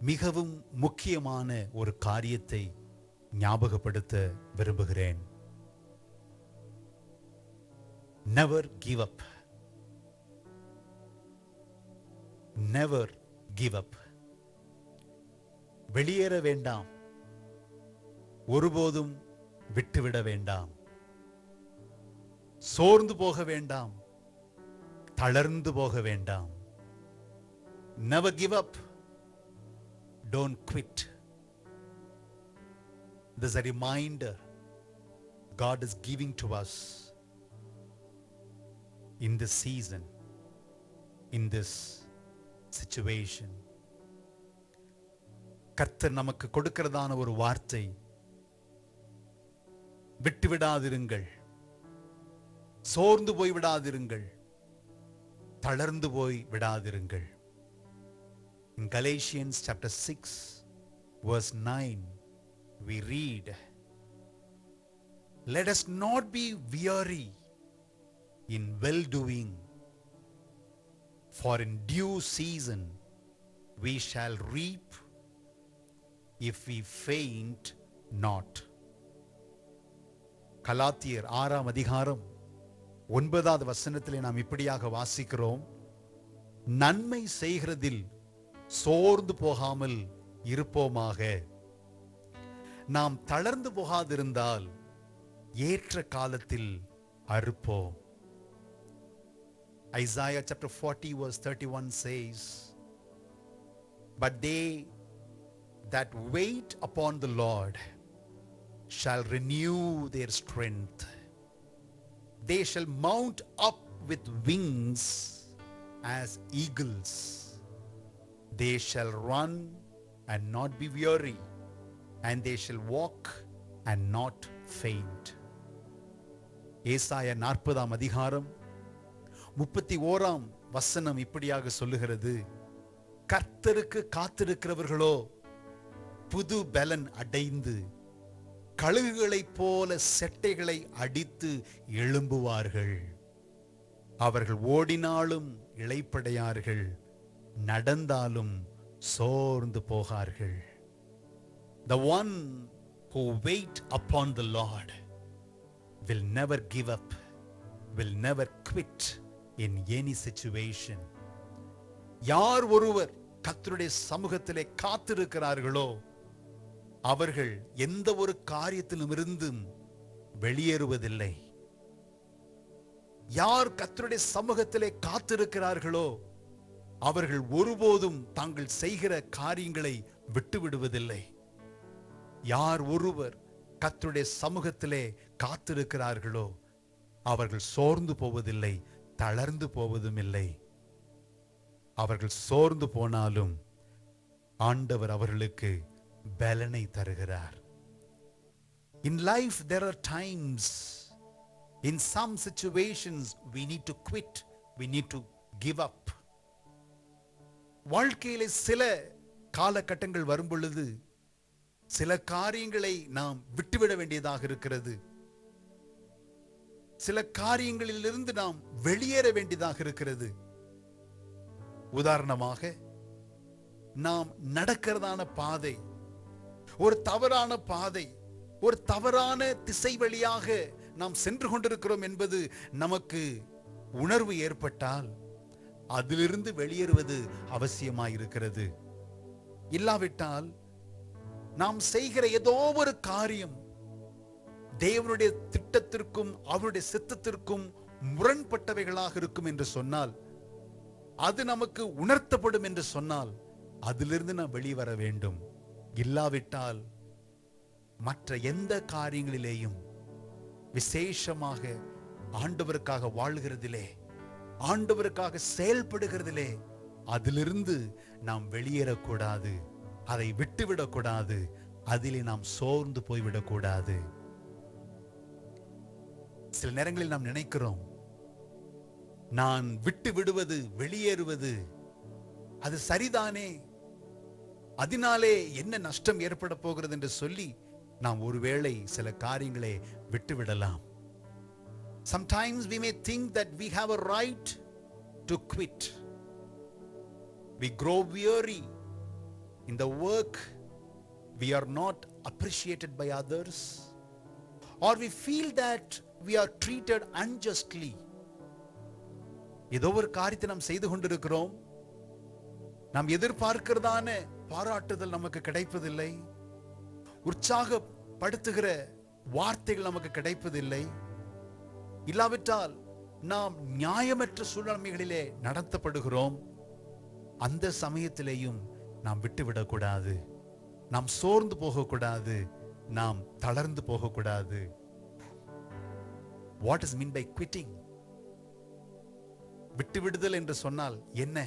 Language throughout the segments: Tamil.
மிகவும் முக்கியமான ஒரு காரியத்தை ஞாபகப்படுத்த விரும்புகிறேன். Never give up. Never give up. வெளியேற வேண்டாம், ஒருபோதும் விட்டுவிட வேண்டாம், சோர்ந்து போக வேண்டாம், தளர்ந்து போக வேண்டாம். Never give up. Don't quit. This is a reminder God is giving to us in this season, in this situation. கர்த்தர் நமக்கு கொடுக்கிறதான ஒரு வார்த்தை, விட்டு விடாதிருங்கள், சோர்ந்து போய் விடாதிருங்கள், தளர்ந்து போய் விடாதிருங்கள். In Galatians chapter 6 verse 9 we read, let us not be weary in well doing, for in due season we shall reap if we faint not. கலாத்தியர் 6ஆம் அதிகாரம் 9வது வசனத்திலே நாம் இப்படியாக வாசிக்கிறோம், நன்மை செய்கிறதில் சோர்ந்து போகாமல் இருப்போமாக, நாம் தளர்ந்து போகாதிருந்தால் ஏற்ற காலத்தில் அறுப்போம். Isaiah chapter 40 verse 31 says, but they that wait upon the Lord shall renew their strength. They shall mount up with wings as eagles. They shall run and not be weary, and they shall walk and not faint. ஏசாயா 40ஆம் அதிகாரம் 31ஆம் வசனம் இப்படியாக சொல்லுகிறது, கர்த்தருக்கு காத்திருக்கிறவர்களோ புது பலன் அடைந்து கழுகுகளைப் போல செட்டைகளை அடித்து எழும்புவார்கள். அவர்கள் ஓடினாலும் இளைப்படையார்கள், நடந்தாலும் சோர்ந்து போகார்கள். The one who wait upon the Lord will never give up, will never quit in any situation. யார் ஒருவர் கர்த்தருடைய சமூகத்திலே காத்திருக்கிறார்களோ அவர்கள் எந்த ஒரு காரியத்திலுமிருந்தும் வெளியேறுவதில்லை. யார் கர்த்தருடைய சமூகத்திலே காத்திருக்கிறார்களோ அவர்கள் ஒருபோதும் தாங்கள் செய்கிற காரியங்களை விட்டுவிடுவதில்லை. யார் ஒருவர் கர்த்தருடைய சமூகத்திலே காத்திருக்கிறார்களோ அவர்கள் சோர்ந்து போவதில்லை, தளர்ந்து போவதும் இல்லை. அவர்கள் சோர்ந்து போனாலும் ஆண்டவர் அவர்களுக்கு பலனை தருகிறார். In life there are times, in some situations we need to quit, we need to give up. வாழ்க்கையிலே சில காலகட்டங்கள் வரும் பொழுது சில காரியங்களை நாம் விட்டுவிட வேண்டியதாக இருக்கிறது. சில காரியங்களிலிருந்து நாம் வெளியேற வேண்டியதாக இருக்கிறது. உதாரணமாக, நாம் நடக்கிறதான பாதை ஒரு தவறான பாதை, ஒரு தவறான திசை வழியாக நாம் சென்று கொண்டிருக்கிறோம் என்பது நமக்கு உணர்வு ஏற்பட்டால் அதிலிருந்து வெளியேறுவது அவசியமாயிருக்கிறது. இல்லாவிட்டால் நாம் செய்கிற ஏதோ ஒரு காரியம் தேவனுடைய திட்டத்திற்கும் அவருடைய சித்தத்திற்கும் முரண்பட்டவைகளாக இருக்கும் என்று சொன்னால், அது நமக்கு உணர்த்தப்படும் என்று சொன்னால் அதிலிருந்து நாம் வெளிவர வேண்டும். இல்லாவிட்டால் மற்ற எந்த காரியங்களிலேயும், விசேஷமாக ஆண்டவருக்காக வாழ்கிறதிலே, ஆண்டவருக்காக செயல்படுகிறதிலே, அதிலிருந்து நாம் வெளியேறக்கூடாது, அதை விட்டுவிடக்கூடாது, அதிலே நாம் சோர்ந்து போய்விடக்கூடாது. சில நேரங்களில் நாம் நினைக்கிறோம், நான் விட்டு விடுவது, வெளியேறுவது அது சரிதானே, அதனாலே என்ன நஷ்டம் ஏற்பட போகிறது என்று சொல்லி நாம் ஒருவேளை சில காரியங்களை விட்டுவிடலாம். Sometimes we may think that we have a right to quit. We grow weary in the work we are not appreciated by others, or we feel that we are treated unjustly. ஏதோ ஒரு காரியத்தை நாம் செய்து கொண்டிருக்கிறோம், நாம் எதிர்பார்க்கிறதான பாராட்டுதல் நமக்கு கிடைப்பதில்லை, உற்சாகப்படுத்துகிற வார்த்தைகள் நமக்கு கிடைப்பதில்லை, இல்லாவிட்டால் நாம் நியாயமற்ற சூழ்நிலைகளிலே நடத்தப்படுகிறோம். அந்த சமயத்திலேயும் நாம் விட்டுவிடக்கூடாது, நாம் சோர்ந்து போகக்கூடாது, நாம் தளர்ந்து போகக்கூடாது. What is mean by quitting? விட்டுவிடுதல் என்று சொன்னால் என்ன?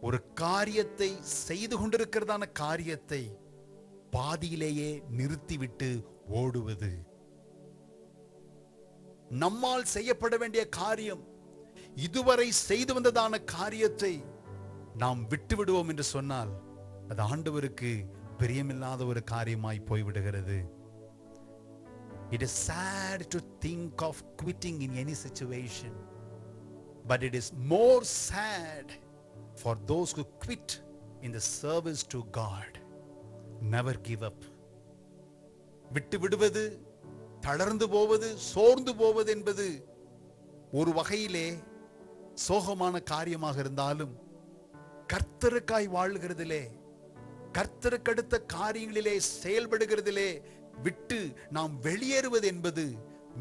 ஒரு காரியத்தை செய்து கொண்டிருக்கிறதான காரியத்தை பாதியிலேயே நிறுத்திவிட்டு ஓடுவது. நம்மால் செய்யப்பட வேண்டிய காரியம், இதுவரை செய்து வந்ததான காரியத்தை நாம் விட்டு விடுவோம் என்று சொன்னால் அது ஆண்டவருக்கு பிரியமில்லாத ஒரு காரியமாய் போய்விடுகிறது. It is sad to think of quitting in any situation, but it is more sad for those who quit in the service to God. Never give up. விட்டு விடுவது, தளர்ந்து போவது, சோர்ந்து போவது என்பது ஒரு வகையிலே சோகமான காரியமாக இருந்தாலும், கர்த்தருக்காய் வாழ்கிறதிலே, கர்த்தருக்கடுத்த காரியங்களிலே செயல்படுகிறதிலே விட்டு நாம் வெளியேறுவது என்பது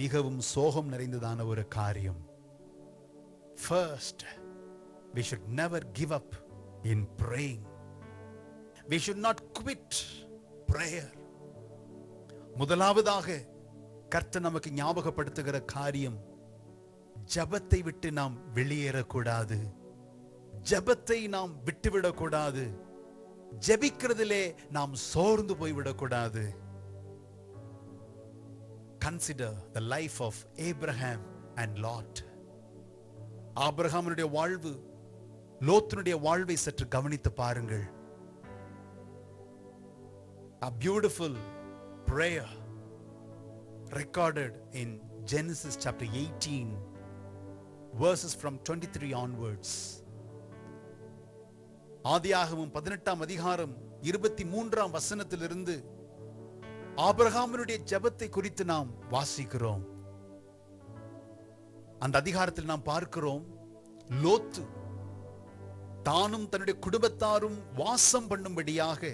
மிகவும் சோகம் நிறைந்ததான ஒரு காரியம். First, we should never give up in praying. We should not quit prayer. முதலாவதாக கர்த்தர் நமக்கு ஞாபகப்படுத்துகிற காரியம், ஜெபத்தை விட்டு நாம் வெளியேறக்கூடாது, ஜெபத்தை நாம் விட்டுவிடக்கூடாது, ஜெபிக்கிறதிலே நாம் சோர்ந்து போய்விடக்கூடாது. Consider the life of Abraham and Lot. ஆபிரகாமுடைய வாழ்வு, லோத்தினுடைய வாழ்வை சற்று கவனித்து பாருங்கள். A beautiful prayer recorded in Genesis chapter 18 verses from 23 onwards. ஆதியாகமம் 18ஆம் அதிகாரம் 23ஆம் வசனத்திலிருந்து ஆபிரகாமினுடைய ஜெபத்தை குறித்து நாம் வாசிக்கிறோம். அந்த அதிகாரத்தில் நாம் பார்க்கிறோம், லோத்து தானும் தன்னுடைய குடும்பத்தாரும் வாசம் பண்ணும்படியாக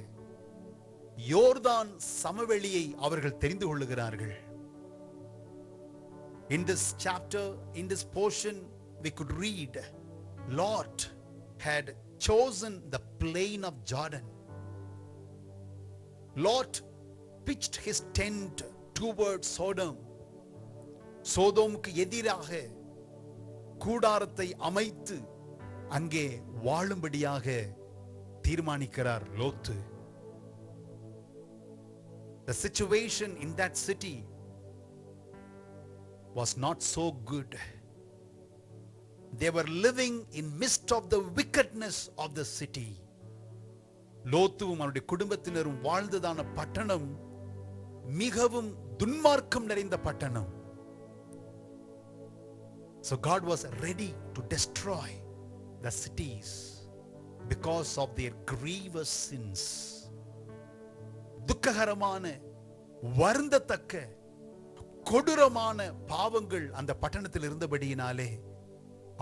யோர்தான் சமவெளியை அவர்கள் தெரிந்து கொள்ளுகிறார்கள். In this chapter, in this portion, we could read Lot had chosen the plain of Jordan. Lot pitched his tent towards Sodom. சோதோமுக்கு எதிராக கூடாரத்தை அமைத்து அங்கே வாழும்படியாக தீர்மானிக்கிறார் லோத்து. The situation in that city was not so good. They were living in midst of the wickedness of the city. லோத்துவும் அவருடைய குடும்பத்தினரும் வாழ்ந்ததான பட்டணம் மிகவும் துன்மார்க்கம் நிறைந்த பட்டணம். So God was ready to destroy the cities because of their grievous sins. துக்ககரமான, வருந்தத்தக்க, கொடூரமான பாவங்கள் அந்த பட்டணத்தில் இருந்தபடியினாலே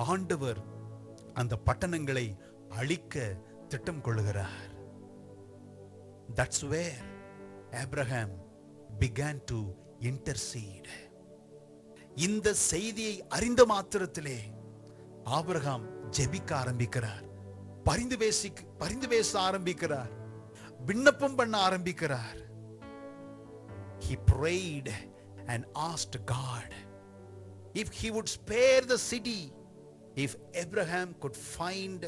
ஆண்டவர் அந்த பட்டணங்களை அழிக்க திட்டம் கொள்கிறார். That's where Abraham began to intercede. இந்த செய்தியை அறிந்த மாத்திரத்திலே ஆபிரகாம் ஜெபிக்க ஆரம்பிக்கிறார், பரிந்து பேச ஆரம்பிக்கிறார், விண்ணப்பம் பண்ண ஆரம்பிக்கிறார். He prayed and asked God if he would spare the city if Abraham could find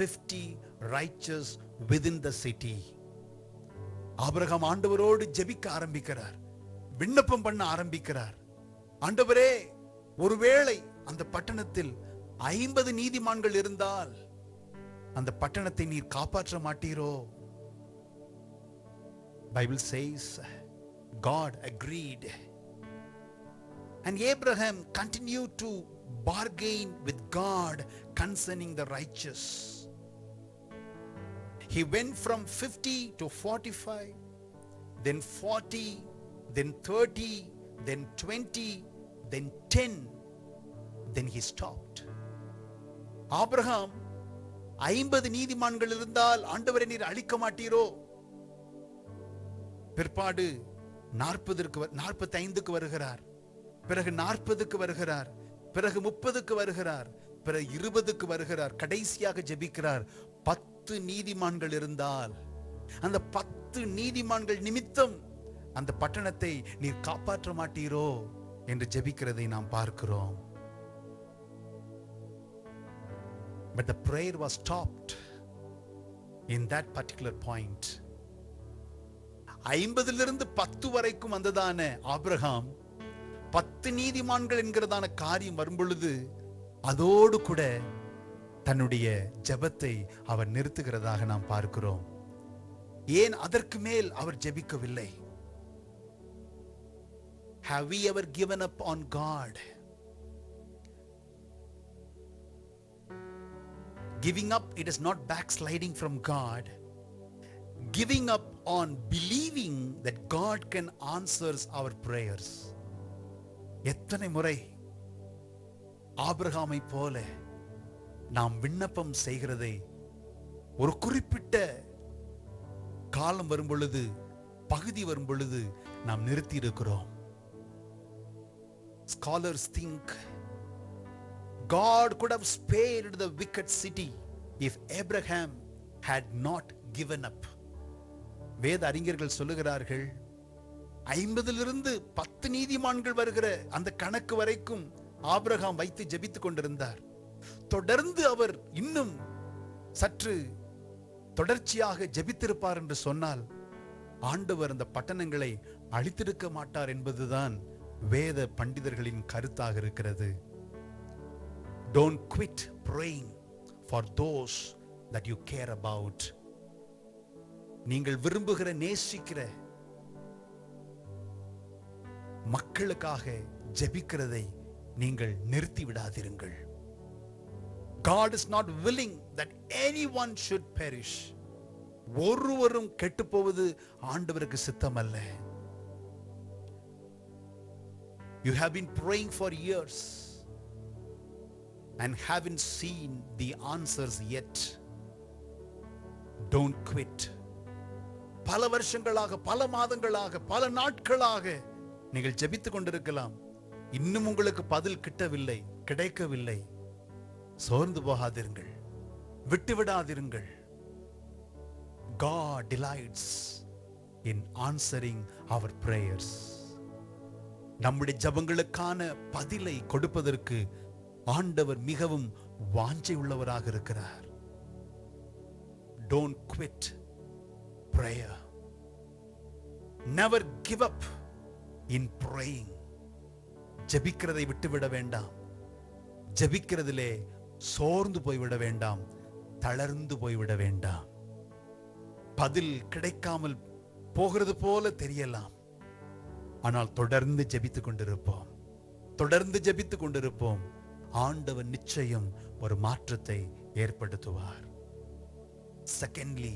50 righteous within the city. Abraham ஆண்டவரோடு ஜெபிக்க ஆரம்பிக்கிறார், விண்ணப்பம் பண்ண ஆரம்பிக்கிறார். ஆண்டவரே, ஒருவேளை அந்த பட்டணத்தில் 50 நீதிமான்கள் இருந்தால் அந்த பட்டணத்தை நீர் காப்பாற்ற மாட்டீரோ? Bible says God agreed, and Abraham continued to bargain with God concerning the righteous. He went from 50 to 45, then 40, then 30, then 20, then 10, then he stopped. Abraham 50 நீதிமான்கள் இருந்தால் ஆண்டவரை நீர் அழிக்க மாட்டீரோ? பிற்பாடு 45க்கு வருகிறார், பிறகு 40க்கு வருகிறார், பிறகு 30க்கு வருகிறார், பிறகு 20க்கு வருகிறார். கடைசியாக ஜெபிக்கிறார், 10 நீதிமான்கள் இருந்தால் அந்த 10 நீதிமான்கள் நிமித்தம் அந்த பட்டணத்தை நீர் காப்பாற்ற மாட்டீரோ என்று ஜெபிக்கிறதை நாம் பார்க்கிறோம். But the prayer was stopped in that particular point. 50லிருந்து 10 வரைக்கும் வந்ததான ஆபிரகாம் 10 நீதிமான்கள் என்கிறதான காரியம் வரும்பொழுது அதோடு கூட தன்னுடைய ஜெபத்தை அவர் நிறுத்துகிறதாக நாம் பார்க்கிறோம். ஏன் அதற்கு மேல் அவர் ஜெபிக்கவில்லை? Have we ever given up on God? Giving up, it is not backsliding from God. Giving up on believing that God can answer our prayers. எத்தனை முறை ஆபிரகாமை போல நாம் விண்ணப்பம் செய்கிறதை ஒரு குறிப்பிட்ட காலம் வரும் பொழுது, பகுதி வரும் பொழுது நாம் நிறுத்தி இருக்கிறோம். Scholars think God could have spared the wicked city if Abraham had not given up. வேத அறிஞர்கள் சொல்லுகிறார்கள், 50லிருந்து 10 நீதிமான்கள் வருகிற அந்த கணக்கு வரைக்கும் ஆபிரகாம் வைத்து ஜெபித்துக் கொண்டிருந்தார். தொடர்ந்து அவர் இன்னும் சற்று தொடர்ச்சியாக ஜெபித்திருப்பார் என்று சொன்னால் ஆண்டவர் அந்த பட்டணங்களை அழித்திருக்க மாட்டார் என்பதுதான் வேத பண்டிதர்களின் கருத்தாக இருக்கிறது. Don't quit praying for those that you care about. நீங்கள் விரும்புகிற, நேசிக்கிற மக்களுக்காக ஜெபிக்கிறதை நீங்கள் நிறுத்தி விடாதிருங்கள். God is not willing that anyone should perish. ஒருவரும் கெட்டு போவது ஆண்டவருக்கு சித்தமல்ல. You have been praying for years and haven't seen the answers yet. Don't quit. பல வருஷங்களாக, பல மாதங்களாக, பல நாட்களாக நீங்கள் ஜெபித்துக் கொண்டிருக்கலாம். இன்னும் உங்களுக்கு பதில் கிட்டவில்லை, கிடைக்கவில்லை. சோர்ந்து போகாதிருங்கள், விட்டுவிடாதிருங்கள். God delights in answering our prayers. நம்முடைய ஜெபங்களுக்கான பதிலை கொடுப்பதற்கு ஆண்டவர் மிகவும் வாஞ்சை உள்ளவராக இருக்கிறார். Don't quit prayer. Never give up in praying. ஜெபிக்கிறதை விட்டுவிட வேண்டாம். ஜெபிக்கிறதிலே சோர்ந்து போய்விட வேண்டாம், தளர்ந்து போய்விட வேண்டாம். பதில் கிடைக்காமல் போகிறது போல தெரியலாம், ஆனால் தொடர்ந்து ஜெபித்துக் கொண்டிருப்போம், தொடர்ந்து ஜெபித்துக் கொண்டிருப்போம். ஆண்டவர் நிச்சயம் ஒரு மாற்றத்தை ஏற்படுத்துவார். Secondly,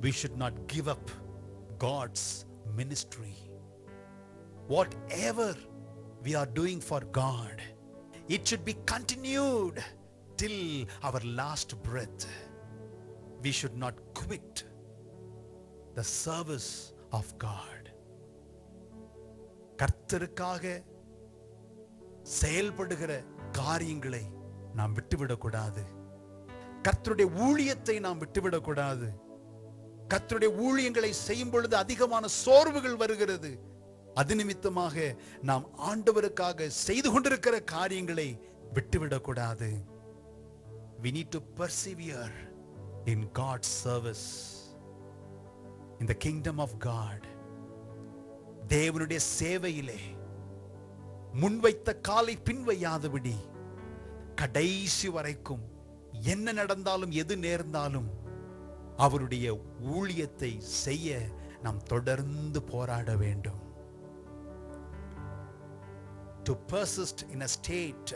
we should not give up God's ministry. Whatever we are doing for God, it should be continued till our last breath. We should not quit the service of God. கர்த்தருக்காக செயல்படுகிற காரியங்களை நாம் விட்டுவிடக்கூடாது. கர்த்தருடைய ஊழியத்தை நாம் விட்டுவிடக்கூடாது. கர்த்தருடைய ஊழியங்களை செய்யும் பொழுது அதிகமான சோர்வுகள் வருகிறது. அது நிமித்தமாக நாம் ஆண்டவருக்காக செய்து கொண்டிருக்கிற காரியங்களை விட்டுவிடக்கூடாது. We need to persevere in God's service, in the kingdom of God. தேவனுடைய சேவையிலே முன்வைத்த காலை பின்வையாதபடி கடைசி வரைக்கும் என்ன நடந்தாலும் எது நேர்ந்தாலும் அவருடைய ஊழியத்தை செய்ய நாம் தொடர்ந்து போராட வேண்டும். To persist in a state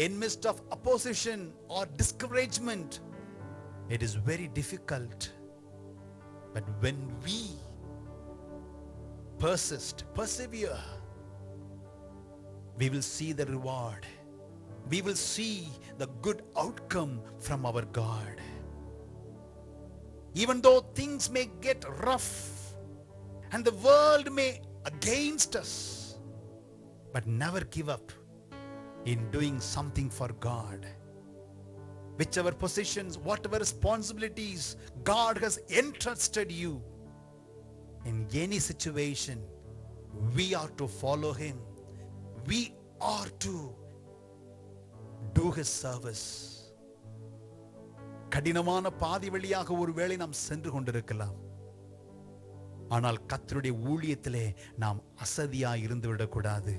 in midst of opposition or discouragement It is very difficult. But when we persevere, we will see the reward. We will see the good outcome from our God. Even though things may get rough and the world may against us, but never give up in doing something for God. Whichever positions, whatever responsibilities God has entrusted you, in any situation, we are to follow Him. We are to do His service. கடினமான பாதி வழியாக ஒருவேளை நாம் சென்று கொண்டிருக்கலாம். ஆனால் கர்த்தருடைய ஊழியத்திலே நாம் அசதியாய் இருந்து விடக்கூடாது.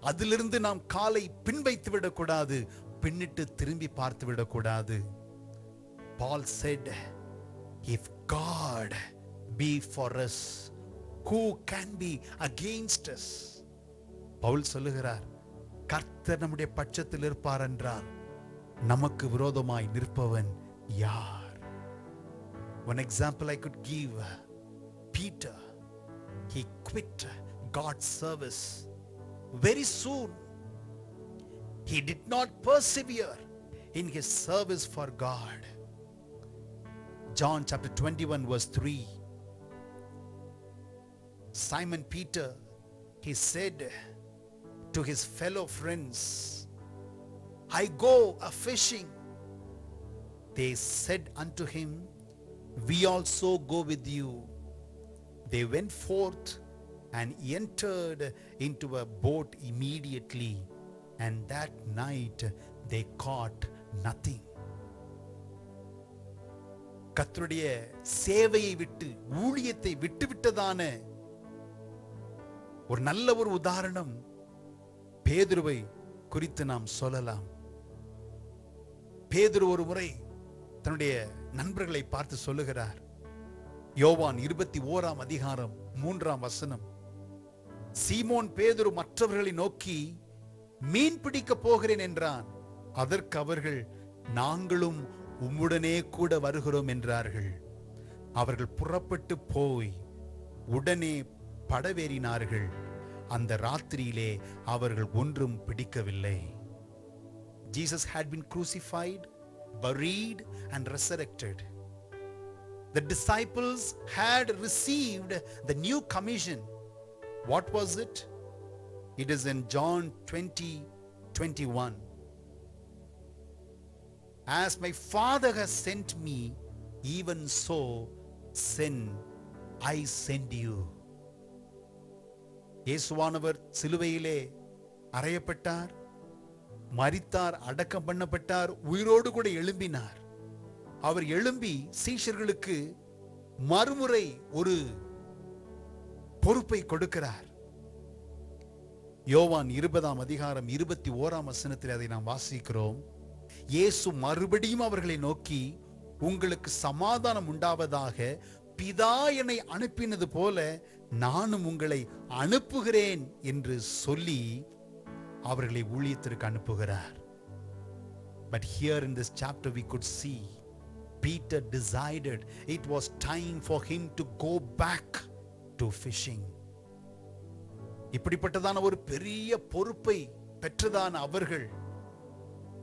அதிலிருந்து நாம் காலை பின்வைத்து விடக்கூடாது. பின்னிட்டு திரும்பி பார்த்து விடக்கூடாது. Paul said, if God be for us, who can be against us? Pavul சொல்லுகிறார், கர்த்தர் நம்முடைய பட்சத்தில் இருப்பார் என்றால் நமக்கு விரோதமாய் நிற்பவன் யார்? One example I could give, Peter, he quit God's service very soon. He did not persevere in his service for God. John chapter 21 verse 3. Simon Peter, he said to his fellow friends, I go a fishing. They said unto him, we also go with you. They went forth and entered into a boat immediately, and that night they caught nothing. கர்த்தருடைய சேவையை விட்டு, ஊழியத்தை விட்டுவிட்டதான ஒரு நல்ல ஒரு உதாரணம் பேதுருவை குறித்து நாம் சொல்லலாம். பேதுரு ஒரு முறை தன்னுடைய நண்பர்களை பார்த்து சொல்லுகிறார். யோவான் 21 அதிகாரம் 3 வசனம். சீமோன் பேதுரு மற்றவர்களை நோக்கி மீன் பிடிக்க போகிறேன் என்றான். அதற்கு அவர்கள், நாங்களும் உம்முடனே கூட வருகிறோம் என்றார்கள். அவர்கள் புறப்பட்டு போய் உடனே படவேறினார்கள். அந்த ராத்திரியிலே அவர்கள் ஒன்றும் பிடிக்கவில்லை. Jesus had been crucified, buried and resurrected. The disciples had received the new commission. What was it? It is in John 20:21. As my Father has sent me, even so I send you. இயேசுவானவர் சிலுவையிலே அறையப்பட்டார், மரித்தார், அடக்கம் பண்ணப்பட்டார், உயிரோடு கூட எழும்பினார். அவர் எழும்பி சீஷர்களுக்கு மறுமுறை ஒரு பொறுப்பை கொடுக்கிறார். யோவான் 20 அதிகாரம் 21 வசனத்தில் அதை நாம் வாசிக்கிறோம். இயேசு மறுபடியும் அவர்களை நோக்கி, உங்களுக்கு சமாதானம் உண்டாவதாக, பிதா என்னை அனுப்பினது போல நானும் உங்களை அனுப்புகிறேன் என்று சொல்லி அவர்களை ஊழியத்திற்கு அனுப்புகிறார். But here in this chapter we could see Peter decided it was time for him to go back to fishing. இப்படிப்பட்டதான ஒரு பெரிய பொறுப்பை பெற்றதான அவர்கள்,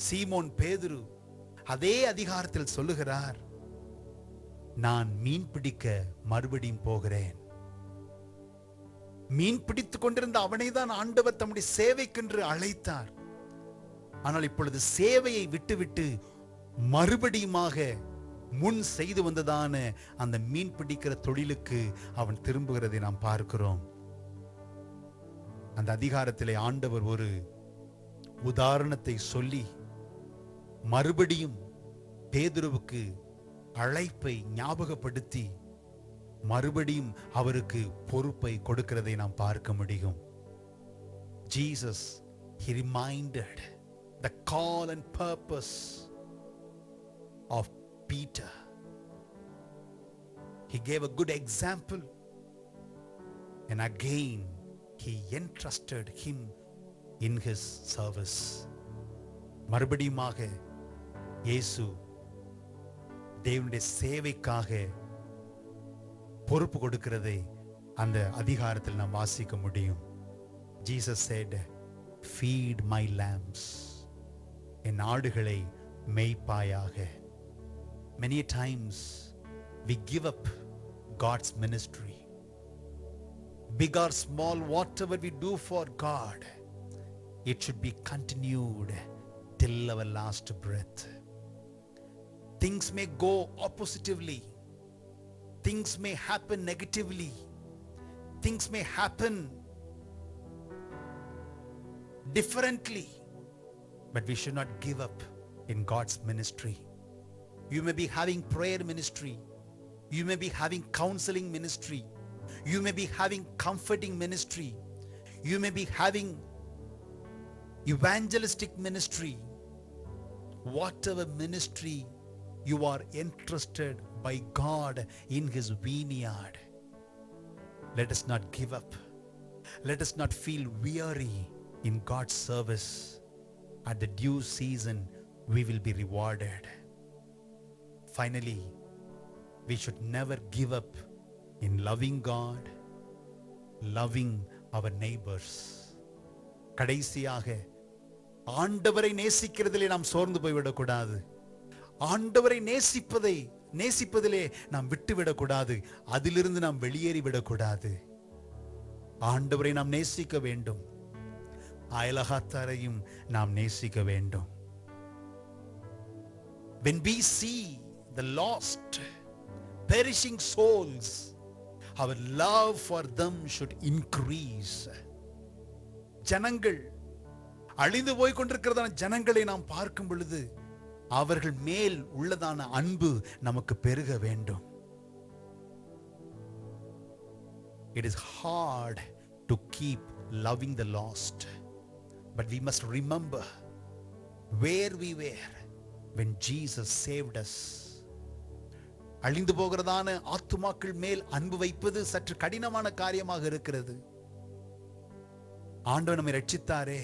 சீமோன் பேதுரு அதே அதிகாரத்தில் சொல்லுகிறார், நான் மீன் பிடிக்க மறுபடியும் போகிறேன். மீன் பிடித்துக் கொண்டிருந்த அவனை தான் ஆண்டவர் தம்முடைய சேவைக்கென்று அழைத்தார். ஆனால் இப்பொழுது சேவையை விட்டுவிட்டு மறுபடியுமாக முன் செய்து வந்ததான அந்த மீன் பிடிக்கிற தொழிலுக்கு அவன் திரும்புகிறதை நாம் பார்க்கிறோம். அந்த அதிகாரத்திலே ஆண்டவர் ஒரு உதாரணத்தை சொல்லி மறுபடியும் பேதுருவுக்கு அழைப்பை ஞாபகப்படுத்தி மறுபடியும் அவருக்கு பொறுப்பை கொடுக்கிறதை நாம் பார்க்க முடியும். Jesus, he reminded the call and purpose of Peter. He gave a good example, and again he entrusted him in his service. மறுபடியுமாக இயேசு தேவனுடைய சேவைக்காக பொறுப்பு கொடுக்கிறதை அந்த அதிகாரத்தில் நாம் வாசிக்க முடியும். Jesus said, feed my lambs. என் ஆடுகளை மேய்ப்பாயாக. Many times we give up God's ministry. Big or small, whatever we do for God, it should be continued till our last breath. Things may go oppositively. Things may happen negatively. Things may happen differently. But we should not give up in God's ministry. You may be having prayer ministry. You may be having counseling ministry. You may be having comforting ministry. You may be having evangelistic ministry. Whatever ministry you are entrusted by God in His vineyard, let us not give up. Let us not feel weary in God's service. At the due season, we will be rewarded. Finally, we should never give up in loving God, loving our neighbors. கடைசியாக, ஆண்டவரை நேசிக்கிறதிலே நாம் சோர்ந்து போய்விடக்கூடாது. ஆண்டவரை நேசிப்பதிலே நாம் விட்டுவிடக்கூடாது. அதிலிருந்து நாம் வெளியேறிவிடக்கூடாது. ஆண்டவரை நாம் நேசிக்க வேண்டும். அயலகத்தாரையும் நாம் நேசிக்க வேண்டும். When we see the lost, perishing souls, our love for them should increase. ஜனங்கள் அழிந்து போய் கொண்டிருக்கிறதான ஜனங்களை நாம் பார்க்கும் பொழுது அவர்கள் மேல் உள்ளதான அன்பு நமக்கு பெருக வேண்டும். It is hard to keep loving the lost, but we must remember where we were when Jesus saved us. அழிந்து போகிறதான ஆத்துமாக்கள் மேல் அன்பு வைப்பது சற்று கடினமான காரியமாக இருக்கிறது. ஆண்டவர் நம்மை ரட்சித்தாரே,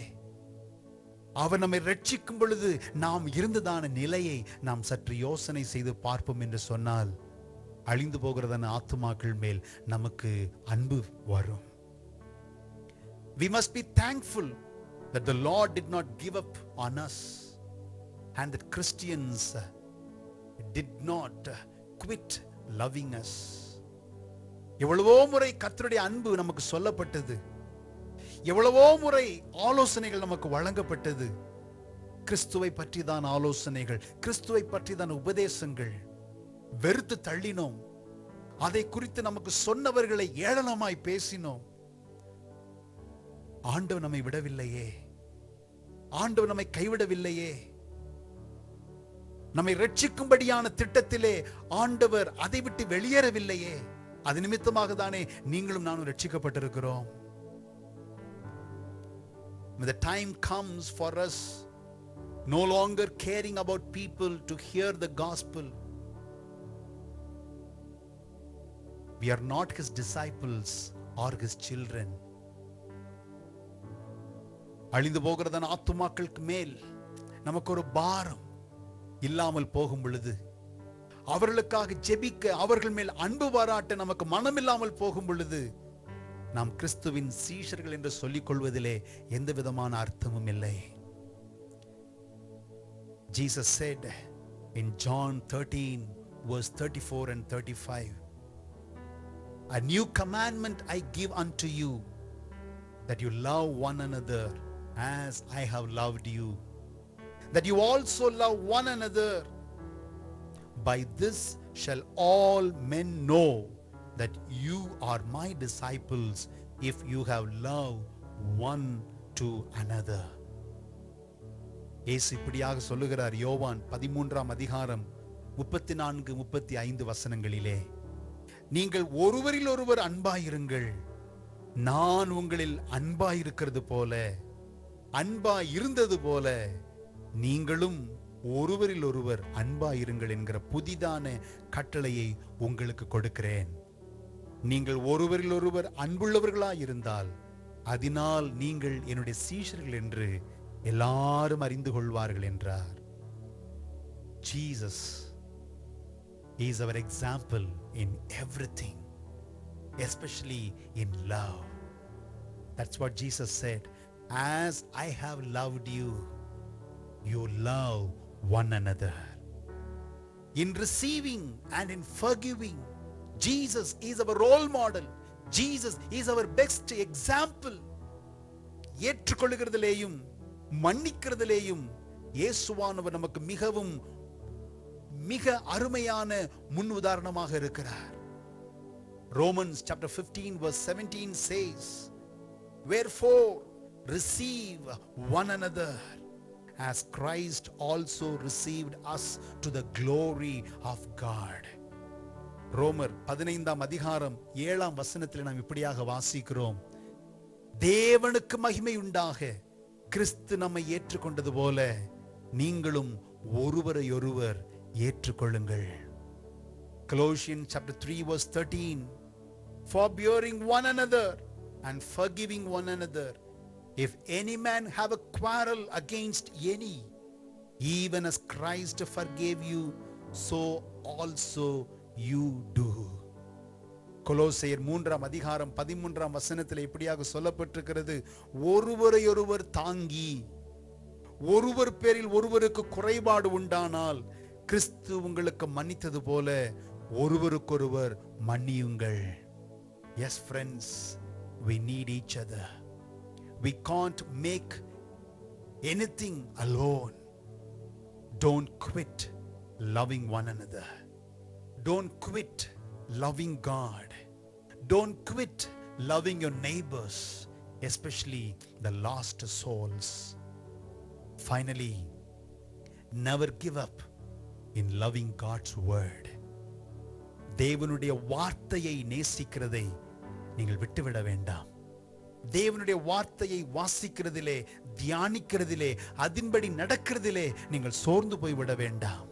அவர் நம்மை ரட்சிக்கும் பொழுது நாம் இருந்ததான நிலையை நாம் சற்று யோசனை செய்து பார்ப்போம் என்று சொன்னால் அழிந்து போகிறதான ஆத்துமாக்கள் மேல் நமக்கு அன்பு வரும். We must be thankful that the Lord did not give up on us and that Christians did not quit loving us. எவ்வளவோ முறை கர்த்தருடைய அன்பு நமக்கு சொல்லப்பட்டது. எவ்வளவோ முறை ஆலோசனைகள் நமக்கு வழங்கப்பட்டது. கிறிஸ்துவை பற்றிதான் ஆலோசனைகள், கிறிஸ்துவை பற்றிதான் உபதேசங்கள். வெறுத்து தள்ளினோம். அதை குறித்து நமக்கு சொன்னவர்களை ஏளனமாய் பேசினோம். ஆண்டவர் நம்மை விடவில்லையே, ஆண்டவர் நம்மை கைவிடவில்லையே. நம்மை ரட்சிக்கும்படியான திட்டத்திலே ஆண்டவர் அதை விட்டு வெளியேறவில்லையே. அது நிமித்தமாக தானே நீங்களும் நானும் ரட்சிக்கப்பட்டிருக்கிறோம். When the time comes for us no longer caring about people to hear the gospel, we are not His disciples or His children. அழிந்து போகிறதான ஆத்துமாக்களுக்கு மேல் நமக்கு ஒரு பாரம் இல்லாமல் போகும் பொழுது, அவர்களுக்காக ஜெபிக்க, அவர்கள் மேல் அன்பு பாராட்ட நமக்கு மனம் இல்லாமல் போகும் பொழுது, நாம் கிறிஸ்துவின் சீஷர்கள் என்று சொல்லிக் கொள்வதிலே எந்த விதமான அர்த்தமும் இல்லை. Jesus said in John 13 verse 34 and 35, a new commandment I give unto you, that you love one another as I have loved you, that you also love one another. By this shall all men know that you are my disciples, if you have love one to another. இயேசு இப்படியாக சொல்லுகிறார். யோவான் 13ஆம் அதிகாரம் 34-35 வசனங்களிலே, நீங்கள் ஒருவரில் ஒருவர் அன்பாயிருங்கள், நான் உங்களில் அன்பாயிருக்கிறது போல, அன்பாயிருந்தது போல நீங்களும் ஒருவரில் ஒருவர் அன்பாயிருங்கள் என்கிற புதிதான கட்டளையை உங்களுக்கு கொடுக்கிறேன். நீங்கள் ஒருவரில் ஒருவர் அன்புள்ளவர்களாயிருந்தால் அதனால் நீங்கள் என்னுடைய சீஷர்கள் என்று எல்லாரும் அறிந்து கொள்வார்கள் என்றார். Jesus He is our example in everything, especially in love. That's what Jesus said. As I have loved you, you love one another. In receiving and in forgiving, Jesus is our role model. Jesus is our best example. ஏற்றுக்கொள்ளுகிறதிலேயும் மன்னிக்கிறதிலேயும் இயேசுவானவர் நமக்கு மிகவும் மிக அருமையான முன் உதாரணமாக இருக்கிறார். Romans chapter 15 verse 17 says, wherefore receive one another as Christ also received us to the glory of God. ரோமர் 15ஆம் அதிகாரம் 7ஆம் வசனத்தில் நாம் இப்படியாக வாசிக்கிறோம், தேவனுக்கு மகிமை உண்டாக கிறிஸ்து நம்மை ஏற்றுக்கொண்டது போல நீங்களும் ஒருவரையொருவர் ஏற்றுக்கொள்ளுங்கள். Colossians chapter 3 verse 13, forbearing one another and forgiving one another, if any man have a quarrel against any, even as Christ forgave you, so also you do. கொலோசையர் 3ஆம் அதிகாரம் 13ஆம் வசனத்தில் இப்படியாக சொல்லப்பட்டிருக்கிறது, ஒருவரையொருவர் தாங்கி ஒருவர் பேரில் ஒருவருக்கு குறைபாடு உண்டானால் கிறிஸ்து உங்களுக்கு மன்னித்தது போல ஒருவருக்கொருவர் மன்னியுங்கள். Yes friends, we need each other. We can't make anything alone. Don't quit loving one another. Don't quit loving God. Don't quit loving your neighbors, especially the lost souls. Finally, never give up in loving God's word. தேவனுடைய வார்த்தையை நேசிக்கிறதை நீங்கள் விட்டுவிட வேண்டாம். தேவனுடைய வார்த்தையை வாசிக்கிறதிலே, தியானிக்கிறதிலே, அதன்படி நடக்கிறதிலே நீங்கள் சோர்ந்து போய்விட வேண்டாம்.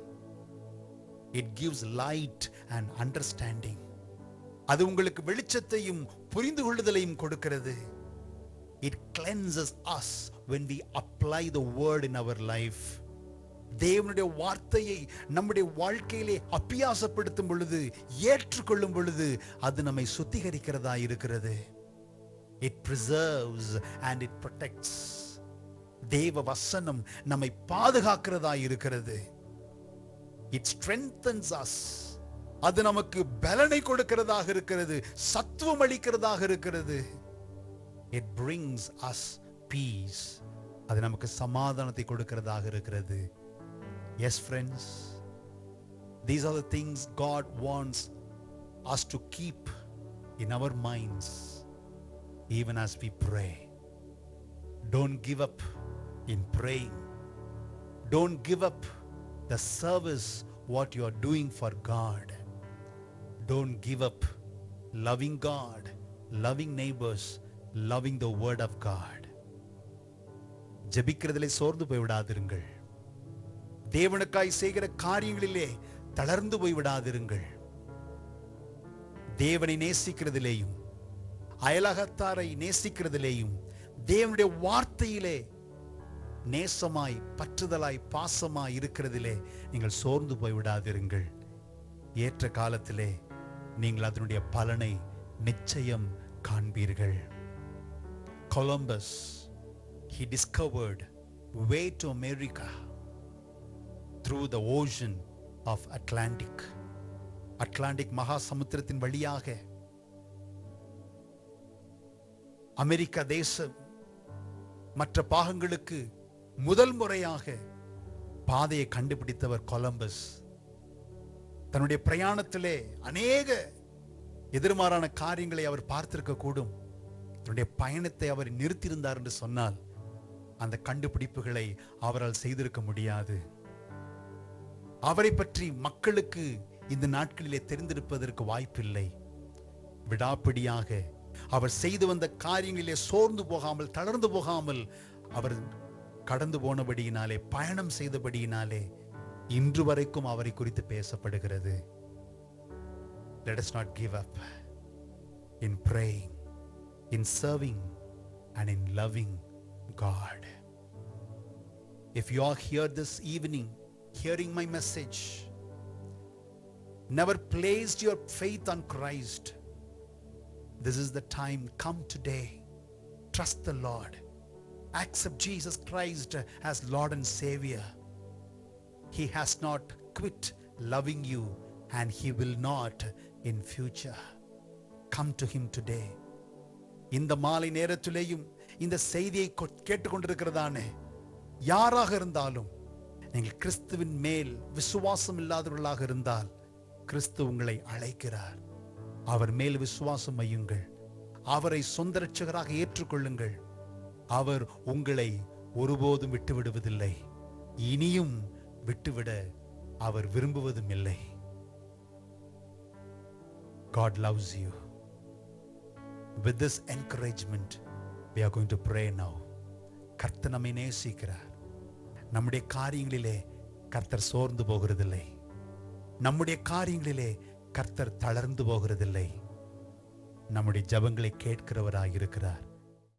It gives light and understanding. அது உங்களுக்கு வெளிச்சத்தையும் புரிந்து கொள்ளுதலையும் கொடுக்கிறது. It cleanses us when we apply the word in our life. தேவனுடைய வார்த்தையை நம்முடைய வாழ்க்கையிலே அபியாசப்படுத்தும் பொழுது, ஏற்றுக்கொள்ளும் பொழுது அது நம்மை சுத்திகரிக்கிறதா இருக்கிறது. It preserves and it protects. தேவ வசனம் நம்மை பாதுகாக்கிறதா இருக்கிறது. It strengthens us. அது நமக்கு பலனை கொடுக்கிறதாக இருக்கிறது, சத்துவம் அளிக்கிறதாக இருக்கிறது. It brings us peace. அது நமக்கு சமாதானத்தை கொடுக்கிறதாக இருக்கிறது. Yes friends, these are the things God wants us to keep in our minds even as we pray. Don't give up in praying. Don't give up the service what you are doing for God. Don't give up loving God, loving neighbors, loving the word of God. ஜெபிக்கிறதிலே சோர்ந்து போய் விடாதிருங்கள். தேவனுக்காய் செய்கிற காரியங்களிலே தளர்ந்து போய் விடாதிருங்கள். தேவனை நேசிக்கிறதிலேயும் அயலகத்தாரை நேசிக்கிறதிலேயும் தேவனுடைய வார்த்தையிலே நேசமாய் பற்றுதலாய் பாசமாய் இருக்கிறதிலே நீங்கள் சோர்ந்து போய் விடாதிருங்கள். ஏற்ற காலத்திலே நீங்கள் அதனுடைய பலனை நிச்சயம் காண்பீர்கள். Columbus, he discovered way to America through the ocean of Atlantic. Atlantic மகா சமுத்திரத்தின் வழியாக அமெரிக்கா தேசம் மற்ற பாகங்களுக்கு முதல் முறையாக பாதையை கண்டுபிடித்தவர் கொலம்பஸ். தன்னுடைய பிரயாணத்திலே அநேக எதிர்மாறான காரியங்களை அவர் பார்த்திருக்க கூடும். தன்னுடைய பயணத்தை அவர் நிறுத்தியிருந்தார் என்று சொன்னால் அந்த கண்டுபிடிப்புகளை அவரால் செய்திருக்க முடியாது. அவரை பற்றி மக்களுக்கு இந்த நாட்களிலே தெரிந்திருப்பதற்கு வாய்ப்பில்லை. விடாப்பிடியாக அவர் செய்து வந்த காரியங்களிலே சோர்ந்து போகாமல் தளர்ந்து போகாமல் அவர் கடந்து போனபடியினாலே, பயணம் செய்தபடியினாலே இன்று வரைக்கும் அவரை குறித்து பேசப்படுகிறது. Let us not give up in praying, in serving and in loving God. If you are here this evening hearing my message, never placed your faith on Christ, this is the time. Come today. Trust the Lord. Accept Jesus Christ as Lord and Savior. He has not quit loving you, and He will not in future. Come to Him today. இந்த மாலை நேரத்திலேயும் இந்த செய்தியை கேட்டுக்கொண்டிருக்கிறதானே யாராக இருந்தாலும், நீங்கள் கிறிஸ்துவின் மேல் விசுவாசம் இல்லாதவர்களாக இருந்தால் கிறிஸ்து உங்களை அழைக்கிறார். அவர் மேல் விசுவாசம் வையுங்கள். அவரை சொந்த இரட்சகராக ஏற்றுக்கொள்ளுங்கள். அவர் உங்களை ஒருபோதும் விட்டுவிடுவதில்லை. இனியும் விட்டுவிட அவர் விரும்புவதும் இல்லை. God loves you. With this encouragement, we are going to pray now. கர்த்தர் நம்மை நேசிக்கிறார். நம்முடைய காரியங்களிலே கர்த்தர் சோர்ந்து போகிறதில்லை. நம்முடைய காரியங்களிலே கர்த்தர் தளர்ந்து போகிறதில்லை. நம்முடைய ஜெபங்களை கேட்கிறவராய் இருக்கிறார்.